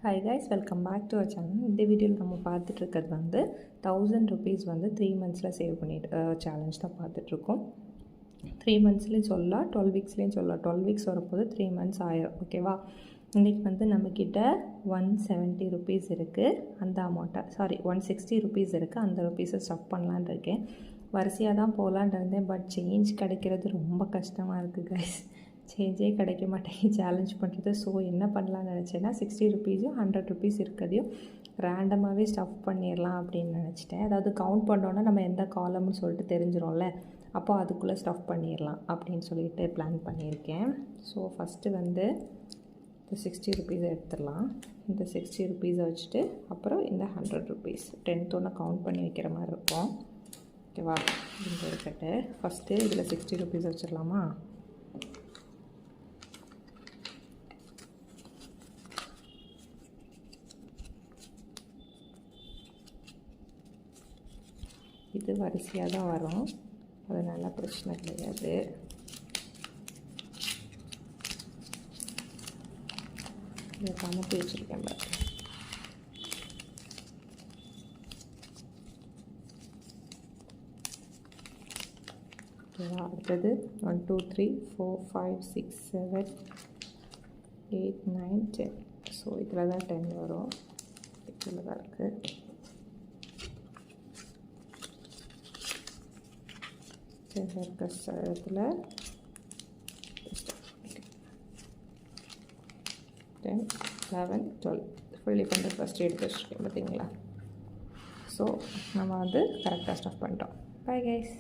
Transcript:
Hi guys, welcome back to our channel. இந்த வீடியோவில் நம்ம பார்த்துட்டு இருக்கிறது வந்து 1000 rupees வந்து 3 monthஸில் சேவ் பண்ணிட்டு சேலஞ்ச் தான் பார்த்துட்ருக்கோம். 3 monthsலேயும் சொல்லலாம், 12 weeksலேயும் சொல்லலாம். 12 weeks வரப்போது 3 months ஆயிரும். ஓகேவா? இன்றைக்கி வந்து நம்மக்கிட்ட 170 rupees இருக்குது. அந்த அமௌண்ட்டை 160 rupees இருக்குது. அந்த ருப்பீஸை ஸ்டஃப் பண்ணலான் இருக்கேன். வரிசையாக தான் போகலான் இருந்தேன், பட் சேஞ்ச் கிடைக்கிறது ரொம்ப கஷ்டமாக இருக்குது கைஸ். சேஞ்சே கிடைக்க மாட்டேங்க சேலஞ்ச் பண்ணுறது. ஸோ என்ன பண்ணலான்னு நினச்சேன்னா 60 rupees-யும் 100 rupees இருக்கிறதையும் ரேண்டமாகவே ஸ்டஃப் பண்ணிடலாம் அப்படின்னு நினச்சிட்டேன். அதாவது கவுண்ட் பண்ணோன்னா நம்ம எந்த காலம்னு சொல்லிட்டு தெரிஞ்சிடும்ல, அப்போ அதுக்குள்ளே ஸ்டஃப் பண்ணிடலாம் அப்படின்னு சொல்லிட்டு பிளான் பண்ணியிருக்கேன். ஸோ ஃபஸ்ட்டு வந்து இந்த 60 rupees எடுத்துடலாம். இந்த 60 rupees வச்சுட்டு அப்புறம் இந்த 100 rupees 10th ஒன்று கவுண்ட் பண்ணி வைக்கிற மாதிரி இருக்கும். ஓகேவா? இந்த இருக்கட்டு ஃபஸ்ட்டு இதில் 60 rupees வச்சிடலாமா? இது வரிசையாக தான் வரும், அதனால பிரச்சனை கிடையாது. இதை கமத்தி வச்சுருக்கேன் பாரு. ஓகேவா? அடுத்தது 1 2 3 4 5 6 7 8 9 10. ஸோ இதில் தான் 10 வரும். இதில் தான் இருக்குது. இருக்க இடத்துல 10 11 12 ஃபுல்லி பண்ணுற ஃபஸ்ட் எடுத்து வச்சுருக்கேன் பார்த்தீங்களா? ஸோ நம்ம வந்து கரெக்டாக ஸ்டஃப் பண்ணிட்டோம். Bye guys.